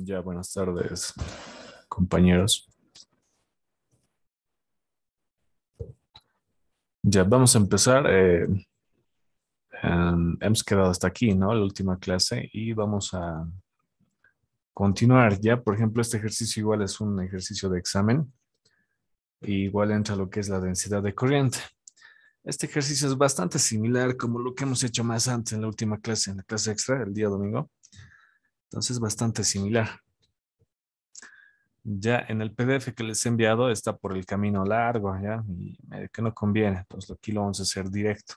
Ya, buenas tardes, compañeros. Ya, vamos a empezar. Hemos quedado hasta aquí, ¿no? La última clase y vamos a continuar. Ya, por ejemplo, este ejercicio igual es un ejercicio de examen. Y igual entra lo que es la densidad de corriente. Este ejercicio es bastante similar como lo que hemos hecho más antes en la última clase, en la clase extra, el día domingo. Entonces, bastante similar. Ya en el PDF que les he enviado está por el camino largo, ¿ya? Y medio que no conviene. Entonces, aquí lo vamos a hacer directo.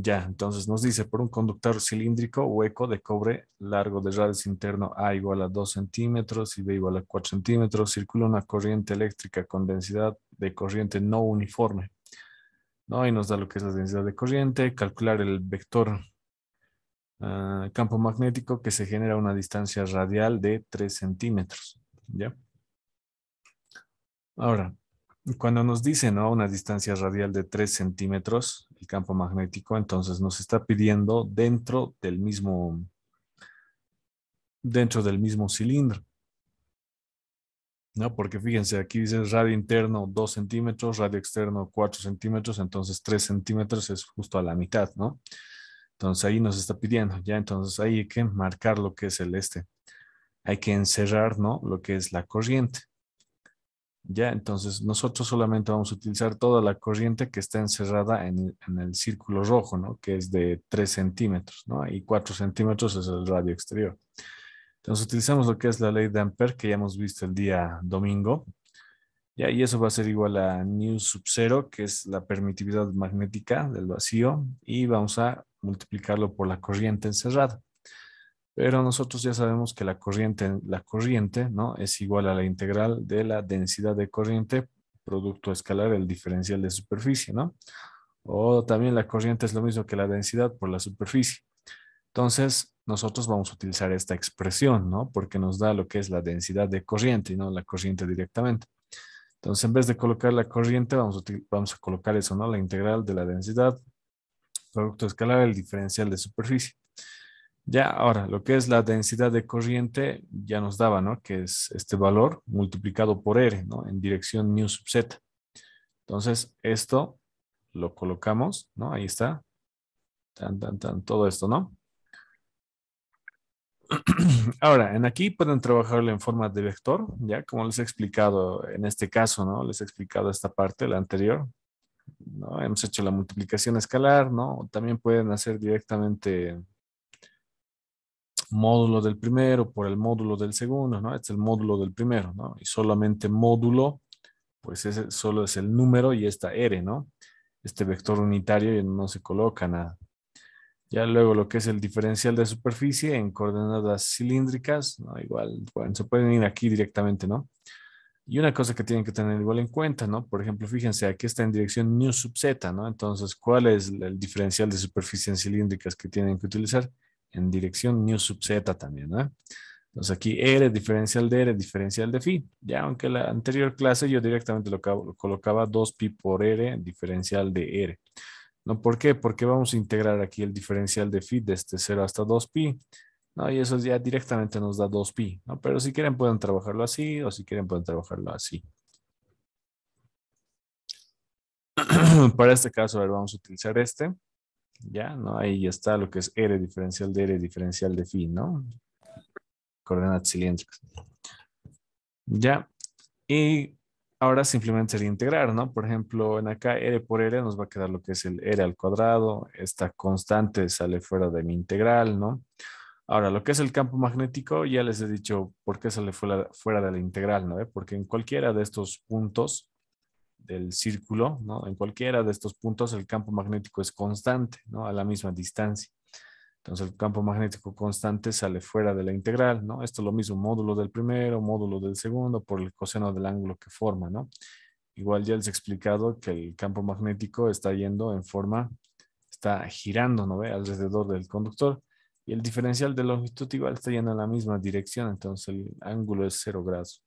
Ya, entonces nos dice, por un conductor cilíndrico hueco de cobre largo de radius interno A igual a 2 centímetros y B igual a 4 centímetros, circula una corriente eléctrica con densidad de corriente no uniforme, ¿no? Y nos da lo que es la densidad de corriente, calcular el vector campo magnético que se genera a una distancia radial de 3 centímetros, ¿ya? Ahora, cuando nos dice, ¿no? Una distancia radial de 3 centímetros, el campo magnético, entonces nos está pidiendo dentro del mismo cilindro, ¿no? Porque fíjense, aquí dice radio interno 2 centímetros, radio externo 4 centímetros, entonces 3 centímetros es justo a la mitad, ¿no? Entonces ahí nos está pidiendo, ya, entonces ahí hay que marcar lo que es el este. Hay que encerrar, ¿no? Lo que es la corriente. Ya, entonces nosotros solamente vamos a utilizar toda la corriente que está encerrada en el círculo rojo, ¿no? Que es de 3 centímetros, ¿no? Y 4 centímetros es el radio exterior. Entonces utilizamos lo que es la ley de Ampere que ya hemos visto el día domingo. Ya, y eso va a ser igual a nu sub 0, que es la permitividad magnética del vacío, y vamos a multiplicarlo por la corriente encerrada. Pero nosotros ya sabemos que la corriente, ¿no? Es igual a la integral de la densidad de corriente, producto escalar, el diferencial de superficie, ¿no? O también la corriente es lo mismo que la densidad por la superficie. Entonces, nosotros vamos a utilizar esta expresión, ¿no? Porque nos da lo que es la densidad de corriente y no la corriente directamente. Entonces, en vez de colocar la corriente, vamos a colocar eso, ¿no? La integral de la densidad, producto escalar, el diferencial de superficie. Ya, ahora, lo que es la densidad de corriente ya nos daba, ¿no? Que es este valor multiplicado por R, ¿no? En dirección nu sub z. Entonces, esto lo colocamos, ¿no? Ahí está. Todo esto, ¿no? Ahora, en aquí pueden trabajarlo en forma de vector, ya como les he explicado en este caso, ¿no? Les he explicado esta parte, la anterior, ¿no? Hemos hecho la multiplicación escalar, ¿no? También pueden hacer directamente módulo del primero por el módulo del segundo, ¿no? Este es el módulo del primero, ¿no? Y solamente módulo, pues ese solo es el número y esta R, ¿no? Este vector unitario no se coloca nada. Ya luego lo que es el diferencial de superficie en coordenadas cilíndricas, ¿no? Igual, bueno, se pueden ir aquí directamente, ¿no? Y una cosa que tienen que tener igual en cuenta, ¿no? Por ejemplo, fíjense, aquí está en dirección nu sub z, ¿no? Entonces, ¿cuál es el diferencial de superficie en cilíndricas que tienen que utilizar? En dirección nu sub z también, ¿no? Entonces aquí R, diferencial de R, diferencial de phi. Ya, aunque en la anterior clase yo directamente lo colocaba 2pi por R, diferencial de R. ¿No? ¿Por qué? Porque vamos a integrar aquí el diferencial de phi desde 0 hasta 2pi. ¿No? Y eso ya directamente nos da 2pi, ¿no? Pero si quieren pueden trabajarlo así o si quieren pueden trabajarlo así. Para este caso, a ver, vamos a utilizar este. Ya, ¿no? Ahí ya está lo que es R, diferencial de phi, ¿no? Coordenadas cilíndricas. Ya, y ahora simplemente sería integrar, ¿no? Por ejemplo, en acá R por R nos va a quedar lo que es el R al cuadrado. Esta constante sale fuera de mi integral, ¿no? Ahora, lo que es el campo magnético, ya les he dicho por qué sale fuera de la integral, ¿no? Porque en cualquiera de estos puntos del círculo, ¿no? En cualquiera de estos puntos el campo magnético es constante, ¿no? A la misma distancia. Entonces el campo magnético constante sale fuera de la integral, ¿no? Esto es lo mismo, módulo del primero, módulo del segundo, por el coseno del ángulo que forma, ¿no? Igual ya les he explicado que el campo magnético está yendo en forma, está girando, ¿no ve? Alrededor del conductor. Y el diferencial de longitud igual está yendo en la misma dirección, entonces el ángulo es 0 grados.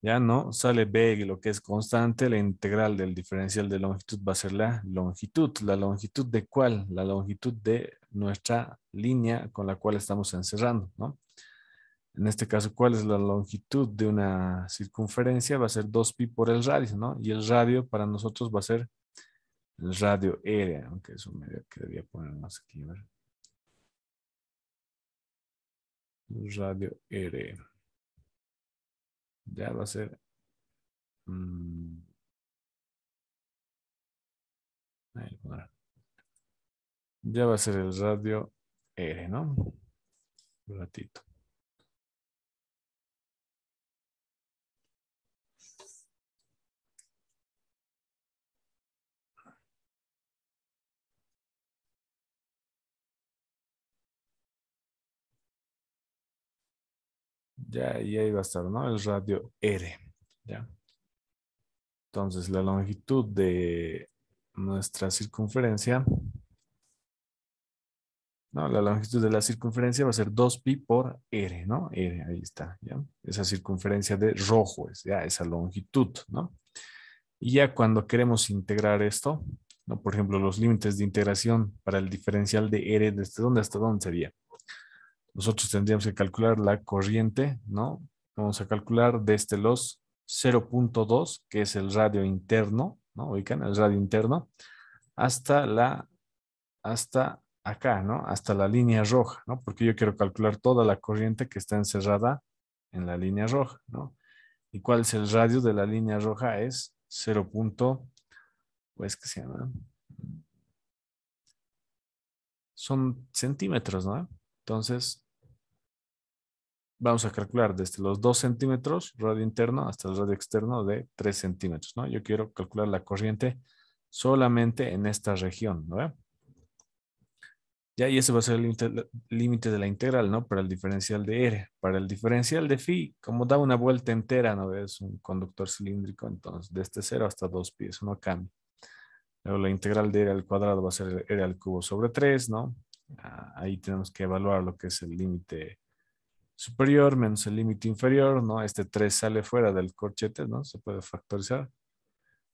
Ya no, sale B, lo que es constante, la integral del diferencial de longitud va a ser la longitud. ¿La longitud de cuál? La longitud de nuestra línea con la cual estamos encerrando, ¿no? En este caso, ¿cuál es la longitud de una circunferencia? Va a ser 2pi por el radio, ¿no? Y el radio para nosotros va a ser el radio R, aunque eso medio que debía poner más aquí, a ver. El radio R. Ya va a ser... ahí, bueno, ya va a ser el radio R, ¿no? Un ratito. Ya, y ahí va a estar, ¿no? El radio R. Ya. Entonces, la longitud de nuestra circunferencia, ¿no? La longitud de la circunferencia va a ser 2pi por R, ¿no? R, ahí está, ¿ya? Esa circunferencia de rojo es, ya, esa longitud, ¿no? Y ya cuando queremos integrar esto, ¿no? Por ejemplo, los límites de integración para el diferencial de R, ¿desde dónde hasta dónde sería? Nosotros tendríamos que calcular la corriente, ¿no? Vamos a calcular desde los 0.2, que es el radio interno, ¿no? Ubican el radio interno, hasta hasta acá, ¿no? Hasta la línea roja, ¿no? Porque yo quiero calcular toda la corriente que está encerrada en la línea roja, ¿no? ¿Y cuál es el radio de la línea roja? Es 0. Pues, ¿qué se llama? Son centímetros, ¿no? Entonces, vamos a calcular desde los 2 centímetros radio interno hasta el radio externo de 3 centímetros, ¿no? Yo quiero calcular la corriente solamente en esta región, ¿no? Ya, y ese va a ser el límite de la integral, ¿no? Para el diferencial de R. Para el diferencial de phi, como da una vuelta entera, ¿no? Es un conductor cilíndrico, entonces desde 0 hasta 2pi, eso no cambia. Luego la integral de R al cuadrado va a ser R al cubo sobre 3, ¿no? Ahí tenemos que evaluar lo que es el límite superior menos el límite inferior, ¿no? Este 3 sale fuera del corchete, ¿no? Se puede factorizar.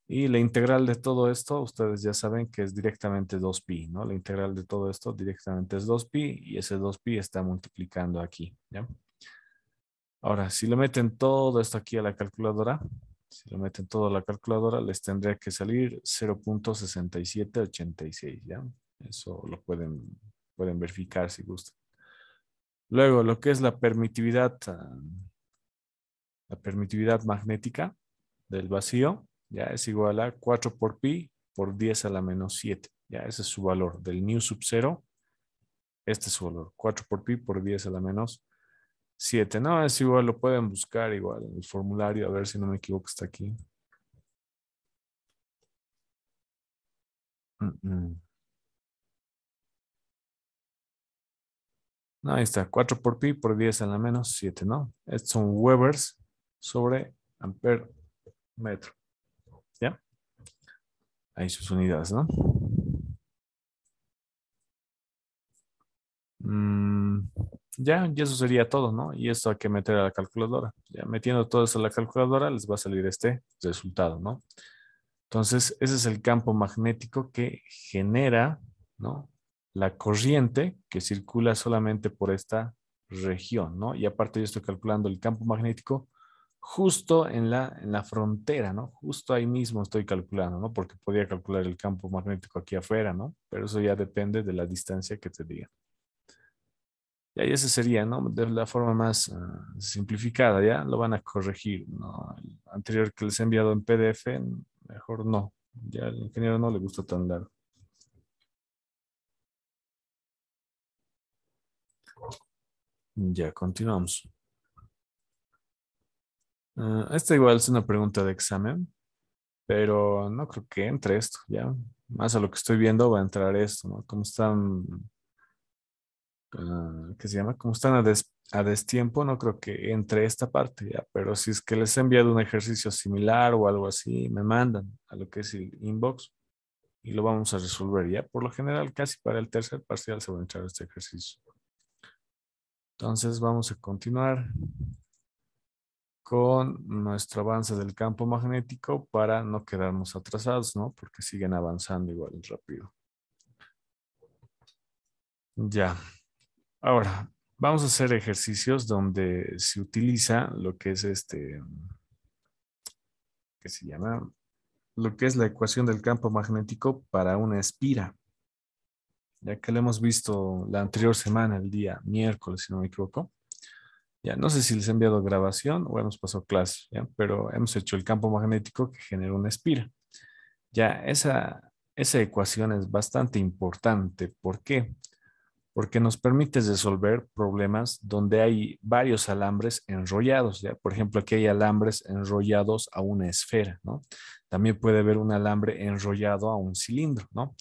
Y la integral de todo esto, ustedes ya saben que es directamente 2pi, ¿no? La integral de todo esto directamente es 2pi y ese 2pi está multiplicando aquí, ¿ya? Ahora, si le meten todo esto aquí a la calculadora, si le meten todo a la calculadora, les tendría que salir 0.6786, ¿ya? Eso lo pueden verificar si gustan. Luego, lo que es la permitividad magnética del vacío, ya es igual a 4 por pi por 10 a la menos 7. Ya ese es su valor del nu sub 0. Este es su valor, 4 por pi por 10 a la menos 7. No, es igual, lo pueden buscar igual en el formulario, a ver si no me equivoco, está aquí. No, ahí está, 4 por pi por 10 a la menos 7, ¿no? Estos son Webers sobre ampere metro. ¿Ya? Ahí sus unidades, ¿no? Mm, ya, y eso sería todo, ¿no? Y esto hay que meter a la calculadora. Ya metiendo todo eso a la calculadora les va a salir este resultado, ¿no? Entonces, ese es el campo magnético que genera, ¿no? La corriente que circula solamente por esta región, ¿no? Y aparte yo estoy calculando el campo magnético justo en la frontera, ¿no? Justo ahí mismo estoy calculando, ¿no? Porque podría calcular el campo magnético aquí afuera, ¿no? Pero eso ya depende de la distancia que te diga. Y ahí ese sería, ¿no? De la forma más simplificada, ¿ya? Lo van a corregir, ¿no? El anterior que les he enviado en PDF, mejor no. Ya al ingeniero no le gusta tan largo. Ya, continuamos. Esta igual es una pregunta de examen, pero no creo que entre esto, ¿ya? Más a lo que estoy viendo va a entrar esto, ¿no? Como están, ¿qué se llama? Como están a destiempo, no creo que entre esta parte, ¿ya? Pero si es que les he enviado un ejercicio similar o algo así, me mandan a lo que es el inbox y lo vamos a resolver, ¿ya? Por lo general, casi para el tercer parcial se va a entrar este ejercicio. Entonces vamos a continuar con nuestro avance del campo magnético para no quedarnos atrasados, ¿no? Porque siguen avanzando igual rápido. Ya. Ahora, vamos a hacer ejercicios donde se utiliza lo que es ¿qué se llama? Lo que es la ecuación del campo magnético para una espira, ya que lo hemos visto la anterior semana, el día miércoles, si no me equivoco. Ya, no sé si les he enviado grabación o hemos pasado clase, ya, pero hemos hecho el campo magnético que genera una espira. Ya, esa ecuación es bastante importante. ¿Por qué? Porque nos permite resolver problemas donde hay varios alambres enrollados, ¿ya? Por ejemplo, aquí hay alambres enrollados a una esfera, ¿no? También puede haber un alambre enrollado a un cilindro, ¿no?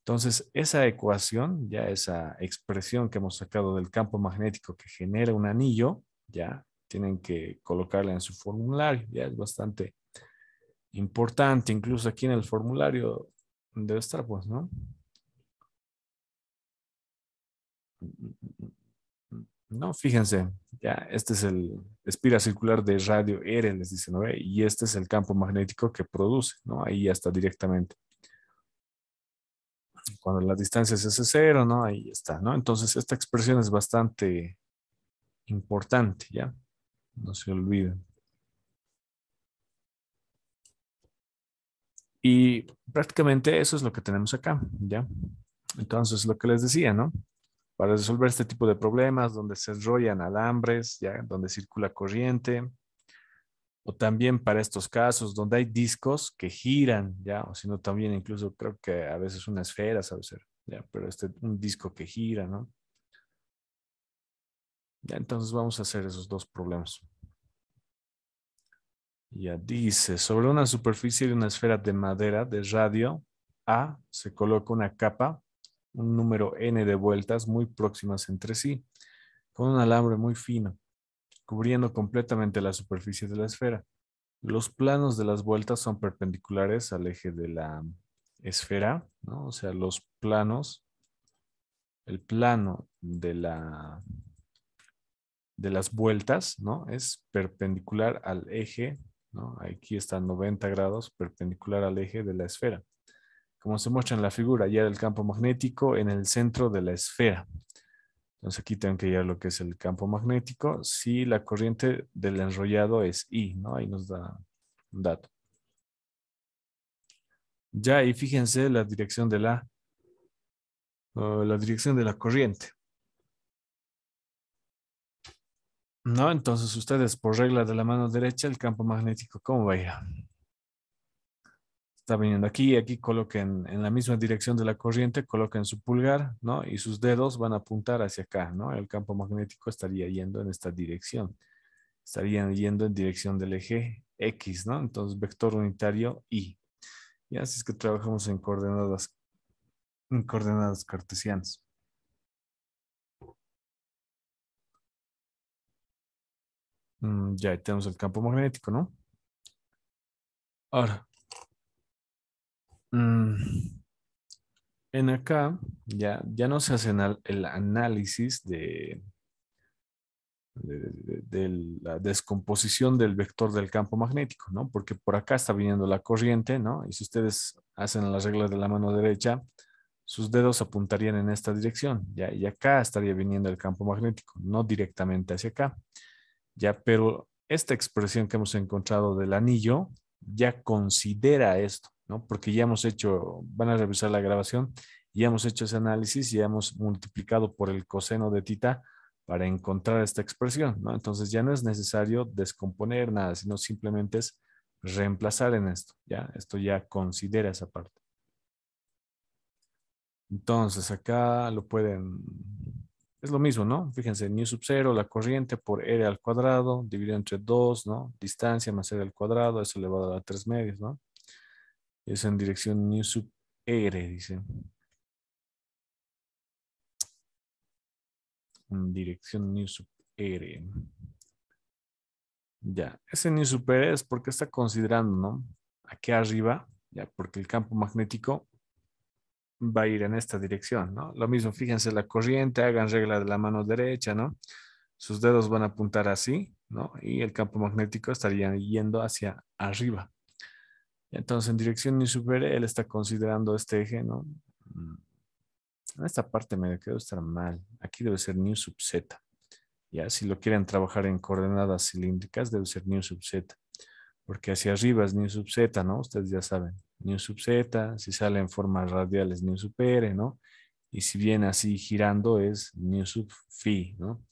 Entonces, esa ecuación, ya esa expresión que hemos sacado del campo magnético que genera un anillo, ya tienen que colocarla en su formulario, ya es bastante importante, incluso aquí en el formulario debe estar, pues, ¿no? No, fíjense, ya este es el espira circular de radio R, les dice, ¿no? Y este es el campo magnético que produce, ¿no? Ahí ya está directamente. Cuando la distancia es S0, ¿no? Ahí está, ¿no? Entonces, esta expresión es bastante importante, ¿ya? No se olviden. Y prácticamente eso es lo que tenemos acá, ¿ya? Entonces, lo que les decía, ¿no? Para resolver este tipo de problemas donde se enrollan alambres, ¿ya? Donde circula corriente, o también para estos casos donde hay discos que giran, ¿ya? O sino también incluso creo que a veces una esfera, sabe ser, ¿ya? Pero un disco que gira, ¿no? Ya, entonces vamos a hacer esos dos problemas. Ya dice, sobre una superficie de una esfera de madera de radio A se coloca una capa, un número n de vueltas muy próximas entre sí, con un alambre muy fino, cubriendo completamente la superficie de la esfera. Los planos de las vueltas son perpendiculares al eje de la esfera, ¿no? O sea, los planos, el plano de las vueltas, ¿no? Es perpendicular al eje, ¿no? Aquí está 90 grados, perpendicular al eje de la esfera. Como se muestra en la figura, ya el campo magnético en el centro de la esfera. Entonces aquí tengo que hallar lo que es el campo magnético. Si la corriente del enrollado es I, ¿no? Ahí nos da un dato. Ya, y fíjense la dirección de la corriente, ¿no? Entonces ustedes por regla de la mano derecha, el campo magnético, ¿cómo va a ir? Está viniendo aquí, aquí coloquen en la misma dirección de la corriente, coloquen su pulgar, ¿no? Y sus dedos van a apuntar hacia acá, ¿no? El campo magnético estaría yendo en esta dirección. Estarían yendo en dirección del eje X, ¿no? Entonces, vector unitario Y. Y así es que trabajamos en coordenadas cartesianas. Ya tenemos el campo magnético, ¿no? Ahora, mm, en acá ya no se hace el análisis de la descomposición del vector del campo magnético, ¿no? Porque por acá está viniendo la corriente, ¿no? Y si ustedes hacen las reglas de la mano derecha, sus dedos apuntarían en esta dirección, ¿ya? Y acá estaría viniendo el campo magnético, no directamente hacia acá, ¿ya? Pero esta expresión que hemos encontrado del anillo ya considera esto, ¿no? Porque ya hemos hecho, van a revisar la grabación, ya hemos hecho ese análisis y ya hemos multiplicado por el coseno de tita para encontrar esta expresión, ¿no? Entonces ya no es necesario descomponer nada, sino simplemente es reemplazar en esto, ¿ya? Esto ya considera esa parte. Entonces acá lo pueden, es lo mismo, ¿no? Fíjense, nu sub 0, la corriente por r al cuadrado, dividido entre 2, ¿no? Distancia más r al cuadrado, eso elevado a 3 medios, ¿no? Es en dirección nu sub r, dice. En dirección nu sub r. Ya, ese nu sub r es porque está considerando, ¿no? Aquí arriba, ya, porque el campo magnético va a ir en esta dirección, ¿no? Lo mismo, fíjense la corriente, hagan regla de la mano derecha, ¿no? Sus dedos van a apuntar así, ¿no? Y el campo magnético estaría yendo hacia arriba. Entonces, en dirección ni supere, él está considerando este eje, ¿no? Mm, En esta parte me quedó estar mal. Aquí debe ser new sub z. Ya, si lo quieren trabajar en coordenadas cilíndricas, debe ser new sub z. Porque hacia arriba es new sub z, ¿no? Ustedes ya saben. New sub z, si sale en forma radial es new sub r, ¿no? Y si viene así girando es new sub phi, ¿no?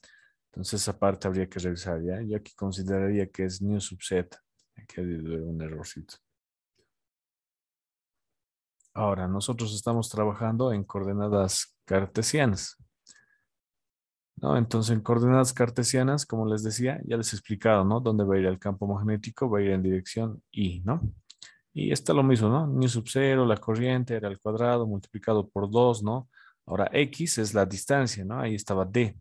Entonces esa parte habría que revisar, ¿ya? Yo aquí consideraría que es new sub z. Aquí debe haber un errorcito. Ahora, nosotros estamos trabajando en coordenadas cartesianas, ¿no? Entonces, en coordenadas cartesianas, como les decía, ya les he explicado, ¿no? Dónde va a ir el campo magnético, va a ir en dirección Y, ¿no? Y está lo mismo, ¿no? New sub 0, la corriente era al cuadrado multiplicado por 2, ¿no? Ahora, X es la distancia, ¿no? Ahí estaba D.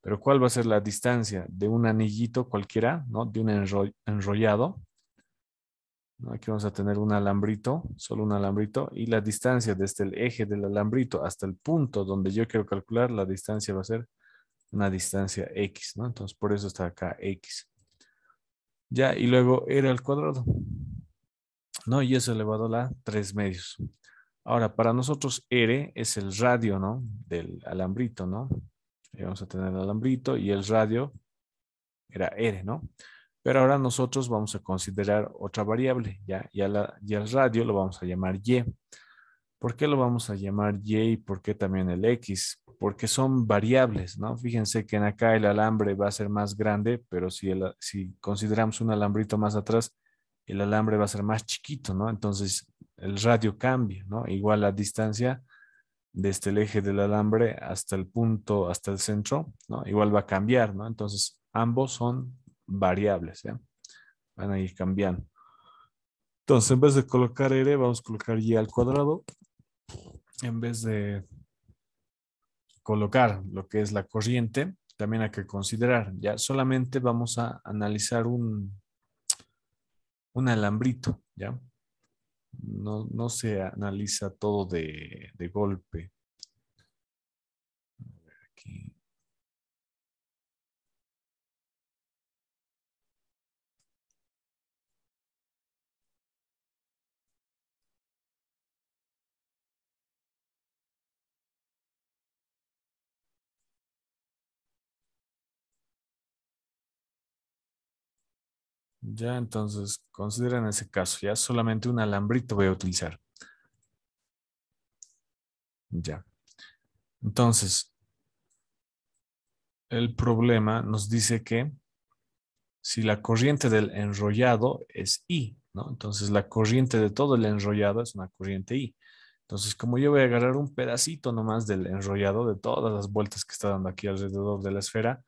Pero ¿cuál va a ser la distancia de un anillito cualquiera, ¿no? De un enrollado, ¿no? Aquí vamos a tener un alambrito, solo un alambrito, y la distancia desde el eje del alambrito hasta el punto donde yo quiero calcular, la distancia va a ser una distancia X, ¿no? Entonces, por eso está acá X. Ya, y luego R al cuadrado, ¿no? Y eso elevado a la 3 medios. Ahora, para nosotros R es el radio, ¿no? Del alambrito, ¿no? Ahí vamos a tener el alambrito y el radio era R, ¿no? Pero ahora nosotros vamos a considerar otra variable, ¿ya? Y al radio lo vamos a llamar Y. ¿Por qué lo vamos a llamar Y y por qué también el X? Porque son variables, ¿no? Fíjense que en acá el alambre va a ser más grande, pero si consideramos un alambrito más atrás, el alambre va a ser más chiquito, ¿no? Entonces el radio cambia, ¿no? Igual la distancia desde el eje del alambre hasta el punto, hasta el centro, ¿no? Igual va a cambiar, ¿no? Entonces ambos son variables, ¿ya? Van a ir cambiando. Entonces, en vez de colocar R, vamos a colocar Y al cuadrado. En vez de colocar lo que es la corriente, también hay que considerar, ya solamente vamos a analizar un alambrito, ¿ya? No se analiza todo de golpe. Aquí. Ya, entonces, consideren ese caso, ya solamente un alambrito voy a utilizar. Ya. Entonces, el problema nos dice que si la corriente del enrollado es I, ¿no? Entonces la corriente de todo el enrollado es una corriente I. Entonces, como yo voy a agarrar un pedacito nomás del enrollado, de todas las vueltas que está dando aquí alrededor de la esfera,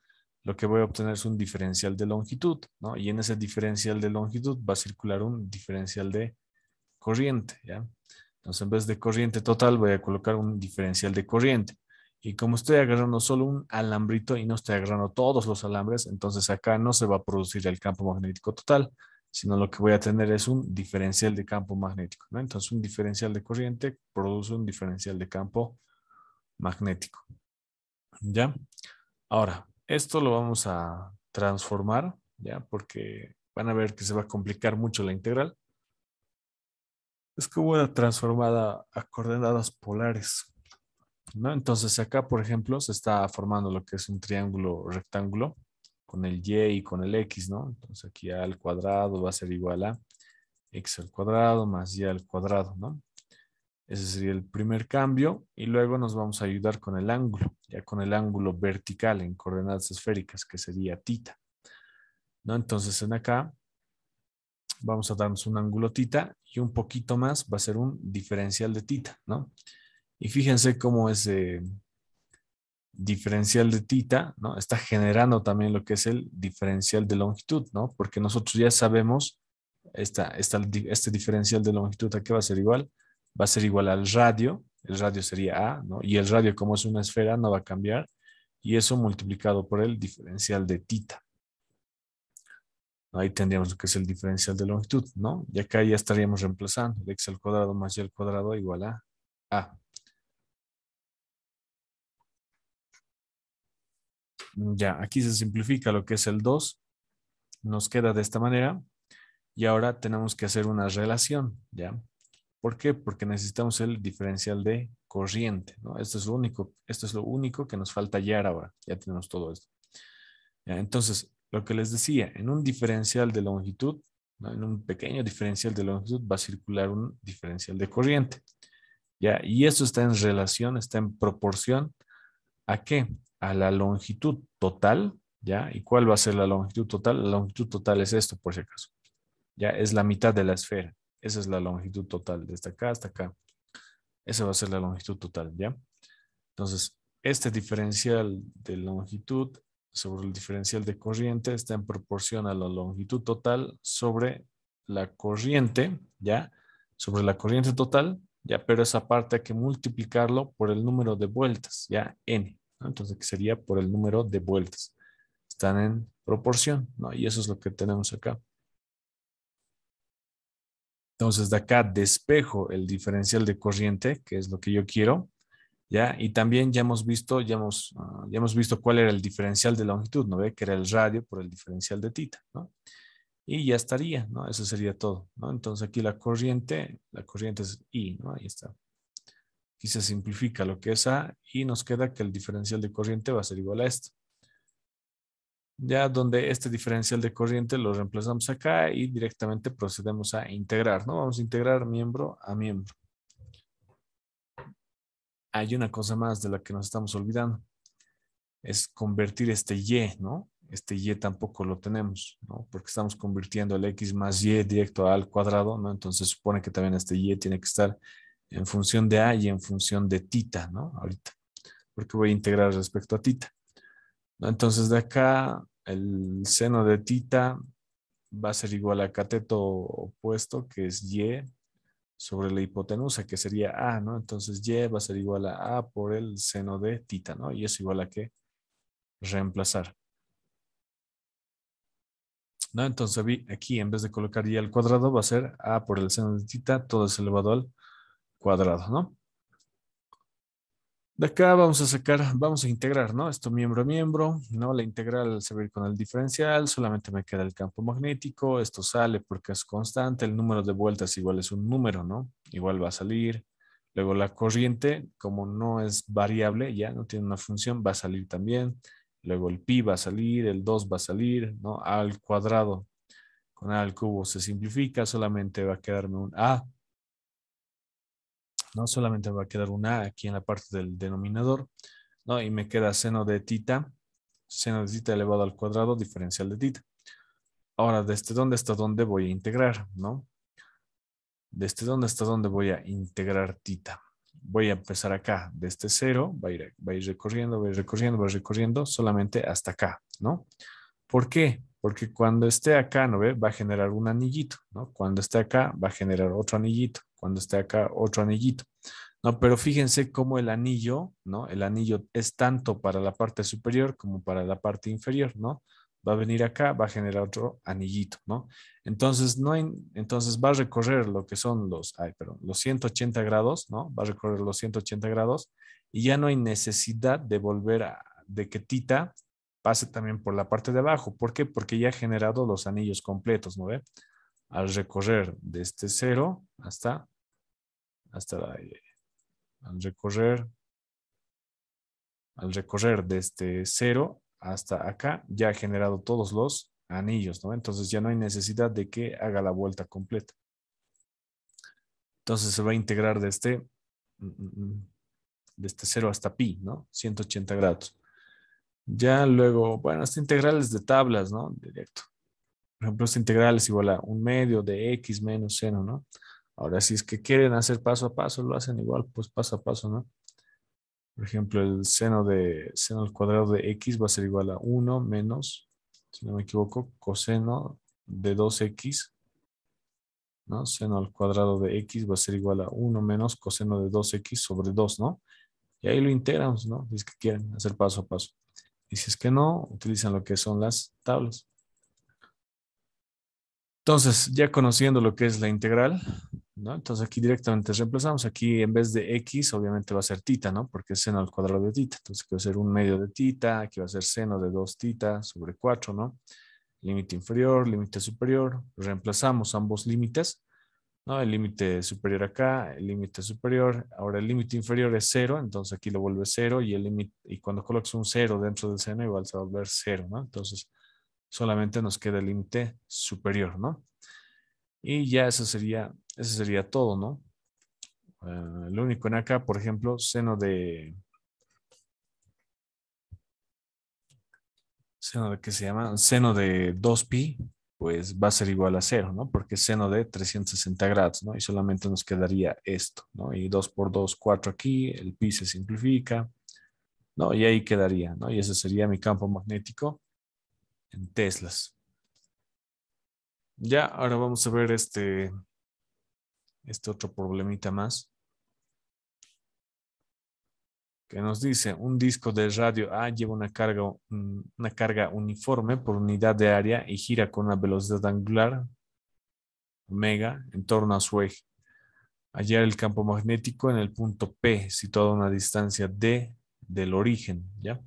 lo que voy a obtener es un diferencial de longitud, ¿no? Y en ese diferencial de longitud va a circular un diferencial de corriente, ¿ya? Entonces, en vez de corriente total, voy a colocar un diferencial de corriente. Y como estoy agarrando solo un alambrito y no estoy agarrando todos los alambres, entonces acá no se va a producir el campo magnético total, sino lo que voy a tener es un diferencial de campo magnético, ¿no? Entonces, un diferencial de corriente produce un diferencial de campo magnético, ¿ya? Ahora, esto lo vamos a transformar, ¿ya? Porque van a ver que se va a complicar mucho la integral. Es como una transformada a coordenadas polares, ¿no? Entonces acá, por ejemplo, se está formando lo que es un triángulo rectángulo con el Y y con el X, ¿no? Entonces aquí A al cuadrado va a ser igual a X al cuadrado más Y al cuadrado, ¿no? Ese sería el primer cambio y luego nos vamos a ayudar con el ángulo, ya con el ángulo vertical en coordenadas esféricas, que sería tita, ¿no? Entonces en acá vamos a darnos un ángulo tita y un poquito más va a ser un diferencial de tita, ¿no? Y fíjense cómo ese diferencial de tita, ¿no? Está generando también lo que es el diferencial de longitud, ¿no? Porque nosotros ya sabemos, este diferencial de longitud, ¿a qué va a ser igual? Va a ser igual al radio, el radio sería A, ¿no? Y el radio, como es una esfera, no va a cambiar, y eso multiplicado por el diferencial de tita. Ahí tendríamos lo que es el diferencial de longitud, ¿no? Y acá ya estaríamos reemplazando x al cuadrado más y al cuadrado igual a A. Ya, aquí se simplifica lo que es el 2, nos queda de esta manera, y ahora tenemos que hacer una relación, ¿ya? ¿Por qué? Porque necesitamos el diferencial de corriente, ¿no? Esto es lo único que nos falta hallar ahora. Ya tenemos todo esto. Ya, entonces, lo que les decía, en un diferencial de longitud, ¿no? En un pequeño diferencial de longitud va a circular un diferencial de corriente. ¿Ya? Y eso está en relación, está en proporción ¿a qué? A la longitud total, ¿ya? ¿Y cuál va a ser la longitud total? La longitud total es esto, por si acaso. Ya es la mitad de la esfera. Esa es la longitud total, desde acá hasta acá. Esa va a ser la longitud total, ¿ya? Entonces, este diferencial de longitud sobre el diferencial de corriente está en proporción a la longitud total sobre la corriente, ¿ya? Sobre la corriente total, ¿ya? Pero esa parte hay que multiplicarlo por el número de vueltas, ¿ya? N, ¿no? Entonces, que sería por el número de vueltas. Están en proporción, ¿no? Y eso es lo que tenemos acá. Entonces, de acá despejo el diferencial de corriente, que es lo que yo quiero, ¿ya? Y también ya hemos visto cuál era el diferencial de longitud, ¿no ve? Que era el radio por el diferencial de tita, ¿no? Y ya estaría, ¿no? Eso sería todo, ¿no? Entonces aquí la corriente es I, ¿no? Ahí está. Aquí se simplifica lo que es A y nos queda que el diferencial de corriente va a ser igual a esto. Ya donde este diferencial de corriente lo reemplazamos acá y directamente procedemos a integrar, ¿no? Vamos a integrar miembro a miembro. Hay una cosa más de la que nos estamos olvidando. Es convertir este y, ¿no? Este y tampoco lo tenemos, ¿no? Porque estamos convirtiendo el x más y directo a al cuadrado, ¿no? Entonces supone que también este y tiene que estar en función de a y en función de tita, ¿no? Ahorita, porque voy a integrar respecto a tita, ¿no? Entonces de acá el seno de tita va a ser igual a cateto opuesto, que es y sobre la hipotenusa, que sería a, ¿no? Entonces y va a ser igual a por el seno de tita, ¿no? Y es igual a qué? Reemplazar. ¿No? Entonces aquí en vez de colocar y al cuadrado va a ser a por el seno de tita, todo es elevado al cuadrado, ¿no? De acá vamos a integrar, ¿no? Esto miembro a miembro, ¿no? La integral se va a ir con el diferencial, solamente me queda el campo magnético, esto sale porque es constante, el número de vueltas igual es un número, ¿no? Igual va a salir. Luego la corriente, como no es variable, ya no tiene una función, va a salir también. Luego el pi va a salir, el 2 va a salir, ¿no? A al cuadrado con A al cubo se simplifica, solamente va a quedarme un A, ¿no? Solamente va a quedar un A aquí en la parte del denominador, ¿no? Y me queda seno de tita elevado al cuadrado, diferencial de tita. Ahora, ¿desde dónde hasta dónde voy a integrar, no? ¿Desde dónde hasta dónde voy a integrar tita? Voy a empezar acá, desde cero, va a ir recorriendo, va a ir recorriendo, va a ir recorriendo, solamente hasta acá, ¿no? ¿Por qué? Porque cuando esté acá, ¿no ve? Va a generar un anillito, ¿no? Cuando esté acá, va a generar otro anillito. Cuando esté acá, otro anillito. No, pero fíjense cómo el anillo, ¿no? El anillo es tanto para la parte superior como para la parte inferior, ¿no? Va a venir acá, va a generar otro anillito, ¿no? Entonces, entonces va a recorrer lo que son los 180 grados, ¿no? Va a recorrer los 180 grados y ya no hay necesidad de de que tita pase también por la parte de abajo. ¿Por qué? Porque ya ha generado los anillos completos, ¿no ve? Al recorrer desde cero hasta al recorrer, al recorrer desde cero hasta acá, ya ha generado todos los anillos, ¿no? Entonces ya no hay necesidad de que haga la vuelta completa. Entonces se va a integrar desde cero hasta pi, ¿no? 180 grados. Ya luego, bueno, esta integral es de tablas, ¿no? Directo. Por ejemplo, esta integral es igual a un medio de x menos seno, ¿no? Ahora, si es que quieren hacer paso a paso, lo hacen igual, pues paso a paso, ¿no? Por ejemplo, el seno al cuadrado de x va a ser igual a 1 menos, si no me equivoco, coseno de 2x, ¿no? Seno al cuadrado de x va a ser igual a 1 menos coseno de 2x sobre 2, ¿no? Y ahí lo integramos, ¿no? Si es que quieren hacer paso a paso. Y si es que no, utilizan lo que son las tablas. Entonces, ya conociendo lo que es la integral, ¿no? Entonces aquí directamente reemplazamos. Aquí en vez de x, obviamente va a ser tita, ¿no? Porque es seno al cuadrado de tita. Entonces aquí va a ser un medio de tita, aquí va a ser seno de 2 tita sobre 4, ¿no? Límite inferior, límite superior. Reemplazamos ambos límites, ¿no? El límite superior acá, el límite superior. Ahora el límite inferior es cero, entonces aquí lo vuelve cero y el límite, y cuando colocas un cero dentro del seno, igual se va a volver cero, ¿no? Entonces solamente nos queda el límite superior, ¿no? Y ya eso sería todo, ¿no? Lo único en acá, por ejemplo, seno de, ¿qué se llama? Seno de 2pi, pues va a ser igual a cero, ¿no? Porque es seno de 360 grados, ¿no? Y solamente nos quedaría esto, ¿no? Y 2 por 2 4 aquí, el pi se simplifica, ¿no? Y ahí quedaría, ¿no? Y ese sería mi campo magnético en teslas. Ya, ahora vamos a ver este otro problemita más, que nos dice, un disco de radio A lleva una carga uniforme por unidad de área y gira con una velocidad angular, omega, en torno a su eje. Hallar el campo magnético en el punto P, situado a una distancia D del origen, ¿ya?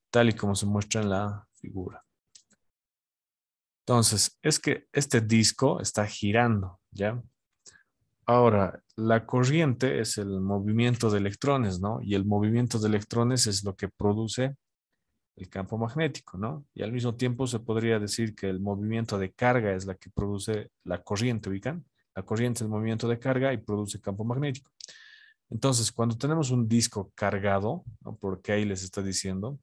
Tal y como se muestra en la figura. Entonces, es que este disco está girando, ¿ya? Ahora, la corriente es el movimiento de electrones, ¿no? Y el movimiento de electrones es lo que produce el campo magnético, ¿no? Y al mismo tiempo se podría decir que el movimiento de carga es la que produce la corriente, ¿ubican? La corriente es el movimiento de carga y produce campo magnético. Entonces, cuando tenemos un disco cargado, ¿no? Porque ahí les está diciendo,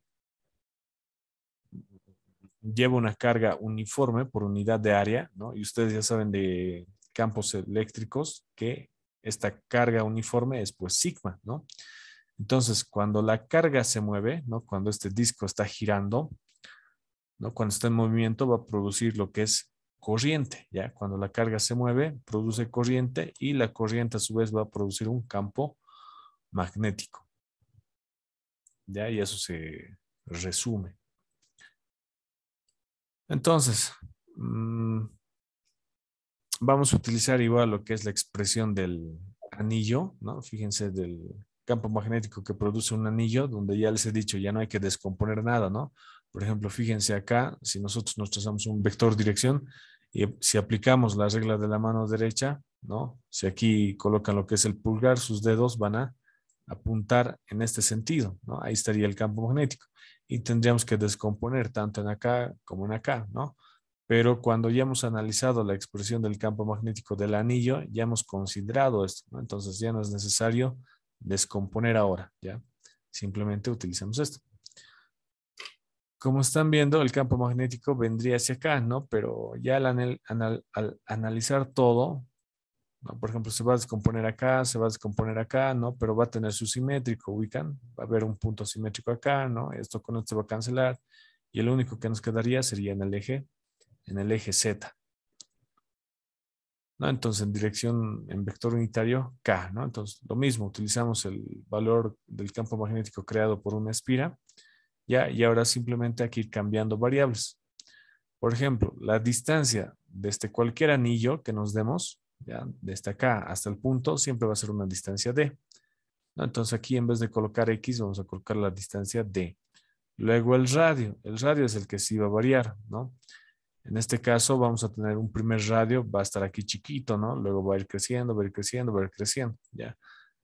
lleva una carga uniforme por unidad de área, ¿no? Y ustedes ya saben de campos eléctricos que esta carga uniforme es pues sigma, ¿no? Entonces, cuando la carga se mueve, ¿no? Cuando este disco está girando, ¿no? Cuando está en movimiento va a producir lo que es corriente, ¿ya? Cuando la carga se mueve, produce corriente y la corriente a su vez va a producir un campo magnético, ¿ya? Y eso se resume. Entonces, vamos a utilizar igual lo que es la expresión del anillo, ¿no? Fíjense del campo magnético que produce un anillo, donde ya les he dicho, ya no hay que descomponer nada, ¿no? Por ejemplo, fíjense acá, si nosotros nos trazamos un vector dirección y si aplicamos la regla de la mano derecha, ¿no? Si aquí colocan lo que es el pulgar, sus dedos van a apuntar en este sentido, ¿no? Ahí estaría el campo magnético. Y tendríamos que descomponer tanto en acá como en acá, ¿no? Pero cuando ya hemos analizado la expresión del campo magnético del anillo, ya hemos considerado esto, ¿no? Entonces ya no es necesario descomponer ahora, ¿ya? Simplemente utilizamos esto. Como están viendo, el campo magnético vendría hacia acá, ¿no? Pero ya al analizar todo, ¿no? Por ejemplo, se va a descomponer acá, se va a descomponer acá, ¿no? Pero va a tener su simétrico, ubican, va a haber un punto simétrico acá, ¿no? Esto con esto se va a cancelar y el único que nos quedaría sería en el eje Z, ¿no? Entonces, en dirección, en vector unitario, K, ¿no? Entonces, lo mismo, utilizamos el valor del campo magnético creado por una espira, ¿ya? Y ahora simplemente hay que ir cambiando variables. Por ejemplo, la distancia desde cualquier anillo que nos demos, ¿ya? Desde acá hasta el punto, siempre va a ser una distancia D, ¿no? Entonces, aquí en vez de colocar X, vamos a colocar la distancia D. Luego el radio es el que sí va a variar, ¿no? En este caso vamos a tener un primer radio, va a estar aquí chiquito, ¿no? Luego va a ir creciendo, va a ir creciendo, va a ir creciendo, ¿ya?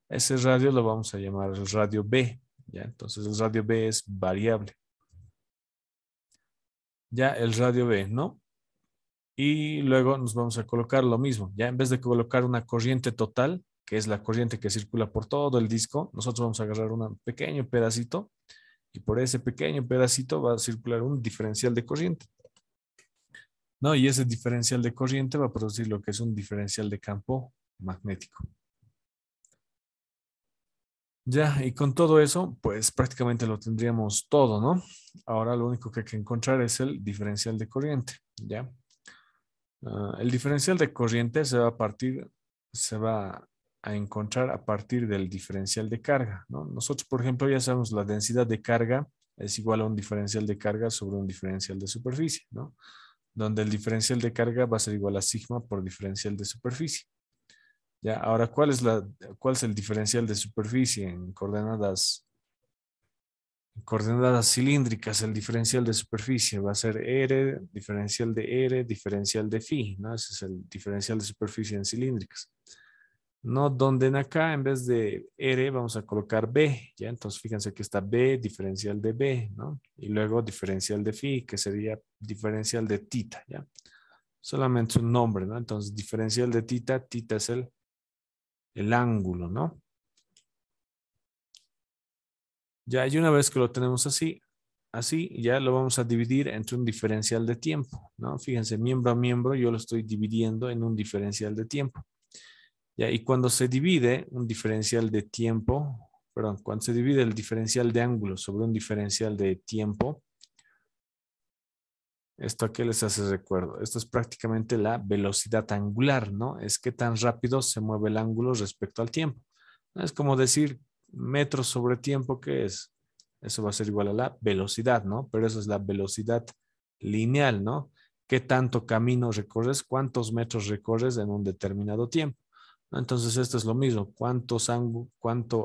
Ese radio lo vamos a llamar el radio B, ¿ya? Entonces el radio B es variable. Ya el radio B, ¿no? Y luego nos vamos a colocar lo mismo, ¿ya? En vez de colocar una corriente total, que es la corriente que circula por todo el disco, nosotros vamos a agarrar un pequeño pedacito y por ese pequeño pedacito va a circular un diferencial de corriente. ¿No? Y ese diferencial de corriente va a producir lo que es un diferencial de campo magnético. Ya, y con todo eso, pues prácticamente lo tendríamos todo, ¿no? Ahora lo único que hay que encontrar es el diferencial de corriente, ¿ya? El diferencial de corriente se va a encontrar a partir del diferencial de carga, ¿no? Nosotros, por ejemplo, ya sabemos la densidad de carga es igual a un diferencial de carga sobre un diferencial de superficie, ¿no? Donde el diferencial de carga va a ser igual a sigma por diferencial de superficie. Ya, ahora, ¿cuál es el diferencial de superficie en coordenadas Coordenadas cilíndricas, el diferencial de superficie va a ser R, diferencial de phi, ¿no? Ese es el diferencial de superficie en cilíndricas. No, donde en acá, en vez de R, vamos a colocar B, ¿ya? Entonces, fíjense que está B, diferencial de B, ¿no? Y luego diferencial de phi, que sería diferencial de tita, ¿ya? Solamente un nombre, ¿no? Entonces, diferencial de tita, tita es el ángulo, ¿no? Ya, y una vez que lo tenemos así, ya lo vamos a dividir entre un diferencial de tiempo, ¿no? Fíjense, miembro a miembro, yo lo estoy dividiendo en un diferencial de tiempo. Ya, y cuando se divide un diferencial de tiempo, perdón, cuando se divide el diferencial de ángulo sobre un diferencial de tiempo, ¿esto a qué les hace recuerdo? Esto es prácticamente la velocidad angular, ¿no? Es qué tan rápido se mueve el ángulo respecto al tiempo. Es como decir metros sobre tiempo, ¿qué es? Eso va a ser igual a la velocidad, ¿no? Pero eso es la velocidad lineal, ¿no? ¿Qué tanto camino recorres? ¿Cuántos metros recorres en un determinado tiempo? ¿No? Entonces, esto es lo mismo. ¿Cuánto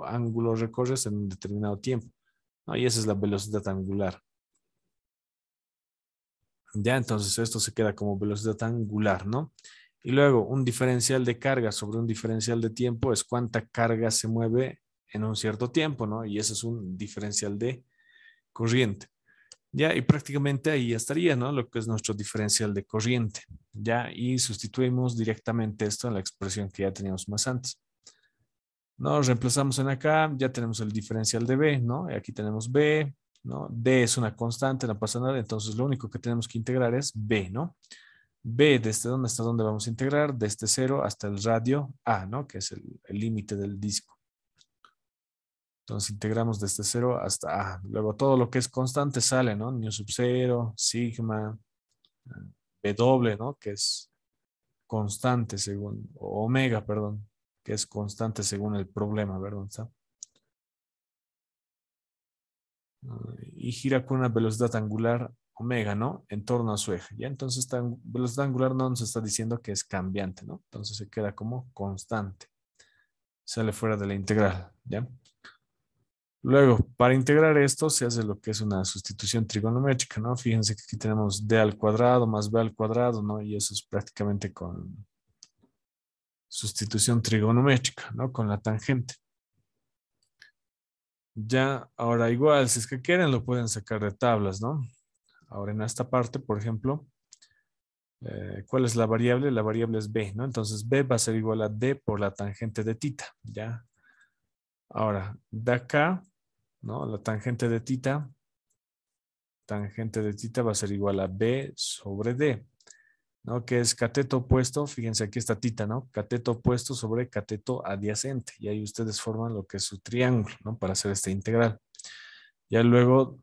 ángulo recorres en un determinado tiempo? ¿No? Y esa es la velocidad angular. Ya, entonces esto se queda como velocidad angular, ¿no? Y luego un diferencial de carga sobre un diferencial de tiempo es cuánta carga se mueve en un cierto tiempo, ¿no? Y ese es un diferencial de corriente. Ya, y prácticamente ahí ya estaría, ¿no? Lo que es nuestro diferencial de corriente. Ya, y sustituimos directamente esto en la expresión que ya teníamos más antes. No, reemplazamos en acá, ya tenemos el diferencial de B, ¿no? Y aquí tenemos B, ¿no? D es una constante, no pasa nada, entonces lo único que tenemos que integrar es B, ¿no? B, ¿desde dónde hasta dónde vamos a integrar? Desde 0 hasta el radio A, ¿no? Que es el límite del disco. Entonces integramos desde 0 hasta A. Luego todo lo que es constante sale, ¿no? Nu sub 0, sigma, W, ¿no? Que es constante según, o omega, perdón, que es constante según el problema, ¿verdad? ¿Está? Y gira con una velocidad angular omega, ¿no? En torno a su eje. Ya entonces esta velocidad angular no nos está diciendo que es cambiante, ¿no? Entonces se queda como constante. Sale fuera de la integral, ¿ya? Luego, para integrar esto se hace lo que es una sustitución trigonométrica, ¿no? Fíjense que aquí tenemos d al cuadrado más b al cuadrado, ¿no? Y eso es prácticamente con sustitución trigonométrica, ¿no? Con la tangente. Ya, ahora igual, si es que quieren, lo pueden sacar de tablas, ¿no? Ahora en esta parte, por ejemplo, ¿cuál es la variable? La variable es b, ¿no? Entonces b va a ser igual a d por la tangente de tita, ¿ya? Ahora, de acá, ¿no? La tangente de tita va a ser igual a b sobre d, ¿no? Que es cateto opuesto, fíjense aquí está tita, ¿no? Cateto opuesto sobre cateto adyacente, y ahí ustedes forman lo que es su triángulo, ¿no? Para hacer esta integral. Ya luego,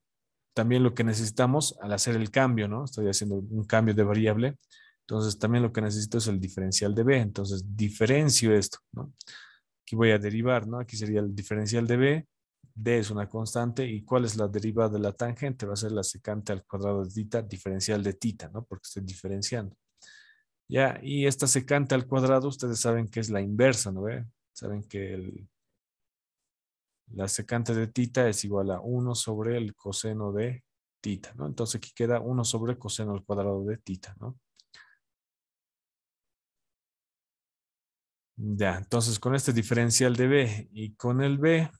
también lo que necesitamos al hacer el cambio, ¿no? Estoy haciendo un cambio de variable. Entonces, también lo que necesito es el diferencial de b. Entonces, diferencio esto, ¿no? Aquí voy a derivar, ¿no? Aquí sería el diferencial de b. D es una constante. ¿Y cuál es la derivada de la tangente? Va a ser la secante al cuadrado de tita, diferencial de tita, ¿no? Porque estoy diferenciando. Ya, y esta secante al cuadrado, ustedes saben que es la inversa, ¿no ve? Saben que la secante de tita es igual a 1 sobre el coseno de tita, ¿no? Entonces aquí queda 1 sobre el coseno al cuadrado de tita, ¿no? Ya, entonces con este diferencial de b y con el b,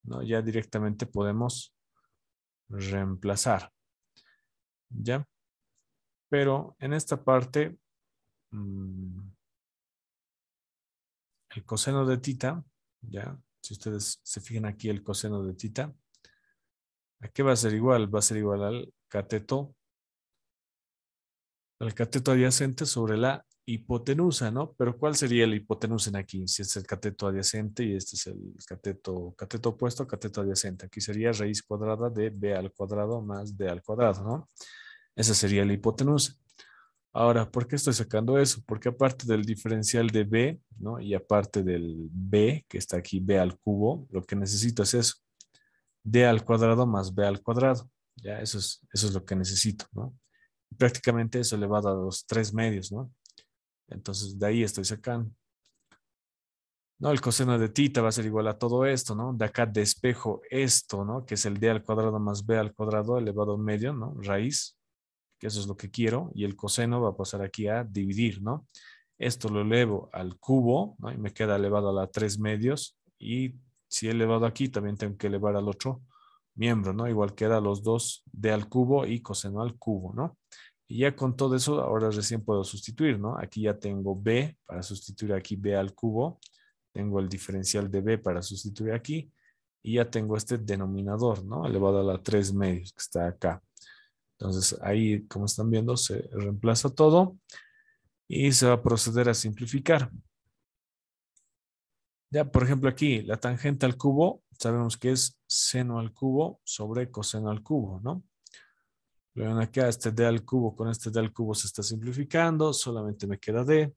¿no? Ya directamente podemos reemplazar, ¿ya? Pero en esta parte, el coseno de tita, ¿ya? Si ustedes se fijan aquí el coseno de tita, ¿a qué va a ser igual? Va a ser igual al cateto adyacente sobre la hipotenusa, ¿no? Pero ¿cuál sería la hipotenusa en aquí? Si es el cateto adyacente y este es el cateto opuesto, cateto adyacente. Aquí sería raíz cuadrada de b al cuadrado más d al cuadrado, ¿no? Esa sería la hipotenusa. Ahora, ¿por qué estoy sacando eso? Porque aparte del diferencial de b, ¿no? Y aparte del b, que está aquí, b al cubo, lo que necesito es eso. D al cuadrado más b al cuadrado. Ya, eso es lo que necesito, ¿no? Prácticamente eso elevado a los 3 medios, ¿no? Entonces de ahí estoy sacando. ¿no? El coseno de tita va a ser igual a todo esto, ¿no? De acá despejo esto, ¿no? Que es el d al cuadrado más b al cuadrado elevado a un medio, ¿no? Raíz, que eso es lo que quiero, y el coseno va a pasar aquí a dividir, ¿no? Esto lo elevo al cubo, ¿no? Y me queda elevado a la 3 medios, y si he elevado aquí, también tengo que elevar al otro miembro, ¿no? Igual queda los dos d al cubo y coseno al cubo, ¿no? Y ya con todo eso, ahora recién puedo sustituir, ¿no? Aquí ya tengo b para sustituir aquí b al cubo, tengo el diferencial de b para sustituir aquí, y ya tengo este denominador, ¿no? Elevado a la 3 medios, que está acá. Entonces ahí, como están viendo, se reemplaza todo y se va a proceder a simplificar. Ya, por ejemplo, aquí la tangente al cubo, sabemos que es seno al cubo sobre coseno al cubo, ¿no? Luego acá este d al cubo con este d al cubo se está simplificando, solamente me queda d.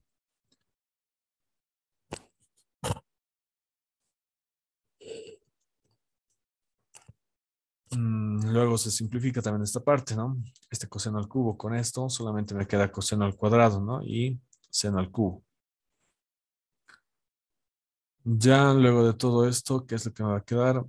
Luego se simplifica también esta parte, ¿no? Este coseno al cubo con esto, solamente me queda coseno al cuadrado, ¿no? Y seno al cubo. Ya luego de todo esto, ¿qué es lo que me va a quedar?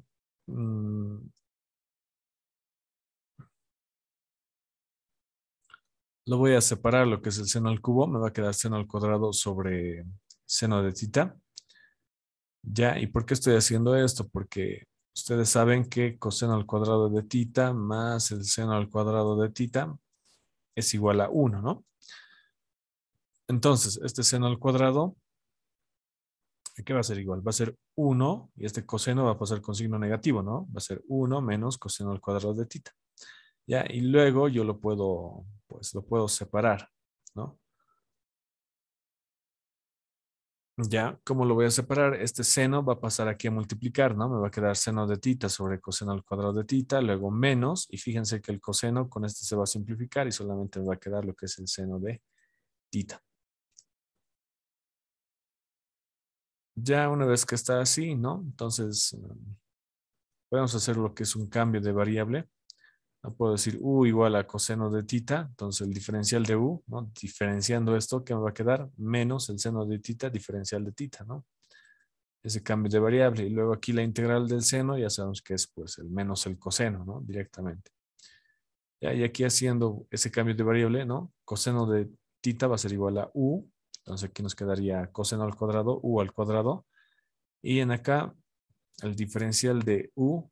Lo voy a separar lo que es el seno al cubo, me va a quedar seno al cuadrado sobre seno de tita. Ya, ¿y por qué estoy haciendo esto? Porque ustedes saben que coseno al cuadrado de tita más el seno al cuadrado de tita es igual a 1, ¿no? Entonces, este seno al cuadrado, ¿qué va a ser igual? Va a ser 1 y este coseno va a pasar con signo negativo, ¿no? Va a ser 1 menos coseno al cuadrado de tita. Ya, y luego yo lo puedo, pues lo puedo separar, ¿no? Ya, ¿cómo lo voy a separar? Este seno va a pasar aquí a multiplicar, ¿no? Me va a quedar seno de tita sobre coseno al cuadrado de tita, luego menos, y fíjense que el coseno con este se va a simplificar y solamente me va a quedar lo que es el seno de tita. Ya una vez que está así, ¿no? Entonces, podemos hacer lo que es un cambio de variable. No puedo decir u igual a coseno de tita, entonces el diferencial de u, ¿no? Diferenciando esto, ¿qué me va a quedar? Menos el seno de tita, diferencial de tita, ¿no? Ese cambio de variable. Y luego aquí la integral del seno, ya sabemos que es pues el menos el coseno, ¿no? Directamente. Ya, y aquí haciendo ese cambio de variable, ¿no? Coseno de tita va a ser igual a u. Entonces aquí nos quedaría coseno al cuadrado, u al cuadrado. Y en acá, el diferencial de u,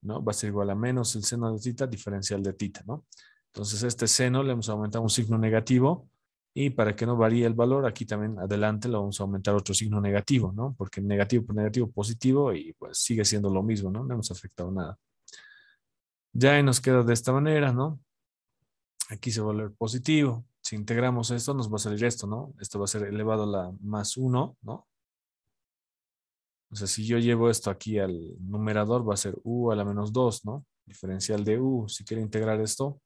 ¿no? Va a ser igual a menos el seno de tita, diferencial de tita, ¿no? Entonces este seno le hemos aumentado un signo negativo y para que no varíe el valor, aquí también adelante le vamos a aumentar otro signo negativo, ¿no? Porque negativo por negativo positivo y pues sigue siendo lo mismo, ¿no? No hemos afectado nada. Ya y nos queda de esta manera, ¿no? Aquí se va a volver positivo. Si integramos esto, nos va a salir esto, ¿no? Esto va a ser elevado a la más 1, ¿no? O sea, si yo llevo esto aquí al numerador, va a ser u a la menos 2, ¿no? Diferencial de u. Si quiero integrar esto,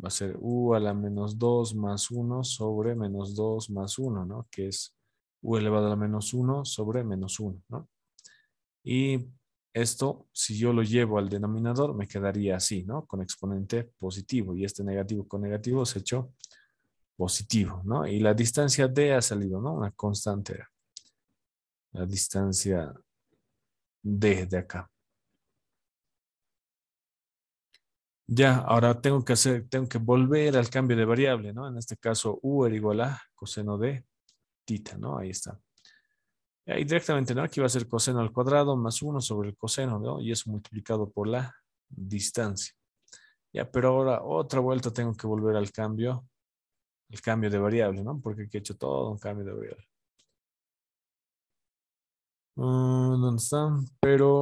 va a ser u a la menos 2 más 1 sobre menos 2 más 1, ¿no? Que es u elevado a la menos 1 sobre menos 1, ¿no? Y esto, si yo lo llevo al denominador, me quedaría así, ¿no? Con exponente positivo. Y este negativo con negativo se echó positivo, ¿no? Y la distancia d ha salido, ¿no? Una constante. La distancia d de acá. Ya, ahora tengo que volver al cambio de variable, ¿no? En este caso, u era igual a coseno de tita, ¿no? Ahí está. Y ahí directamente, ¿no? Aquí va a ser coseno al cuadrado más 1 sobre el coseno, ¿no? Y eso multiplicado por la distancia. Ya, pero ahora otra vuelta tengo que volver al cambio, el cambio de variable, ¿no? Porque aquí he hecho todo un cambio de variable. ¿Dónde está? Pero